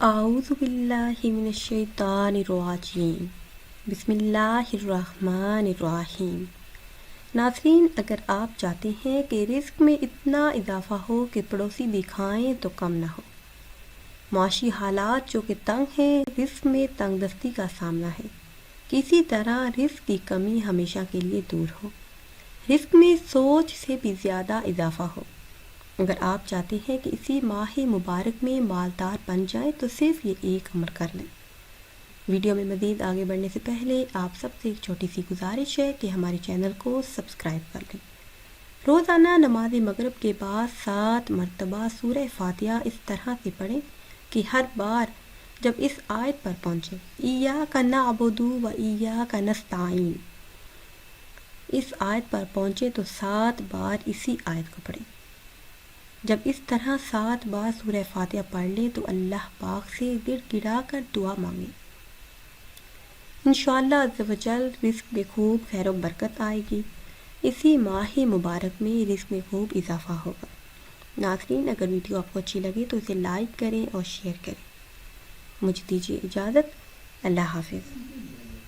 اعوذ باللہ من الشیطان الرجیم، بسم اللہ الرحمن الرحیم۔ ناظرین، اگر آپ چاہتے ہیں کہ رزق میں اتنا اضافہ ہو کہ پڑوسی دکھائیں تو کم نہ ہو، معاشی حالات جو کہ تنگ ہیں، رزق میں تنگ دستی کا سامنا ہے، کسی طرح رزق کی کمی ہمیشہ کے لیے دور ہو، رزق میں سوچ سے بھی زیادہ اضافہ ہو، اگر آپ چاہتے ہیں کہ اسی ماہ مبارک میں مالدار بن جائیں تو صرف یہ ایک عمل کر لیں۔ ویڈیو میں مزید آگے بڑھنے سے پہلے آپ سب سے ایک چھوٹی سی گزارش ہے کہ ہمارے چینل کو سبسکرائب کر لیں۔ روزانہ نماز مغرب کے بعد 7 مرتبہ سورہ فاتحہ اس طرح سے پڑھیں کہ ہر بار جب اس آیت پر پہنچے ایاک نعبد و ایاک نستعین، اس آیت پر پہنچے تو 7 بار اسی آیت کو پڑھیں۔ جب اس طرح 7 بار سورہ فاتحہ پڑھ لیں تو اللہ پاک سے گڑ گڑا کر دعا مانگیں، انشاءاللہ عز و جل رزق میں خوب خیر و برکت آئے گی، اسی ماہ مبارک میں رزق میں خوب اضافہ ہوگا۔ ناظرین، اگر ویڈیو آپ کو اچھی لگے تو اسے لائک کریں اور شیئر کریں۔ مجھے دیجیے اجازت، اللہ حافظ۔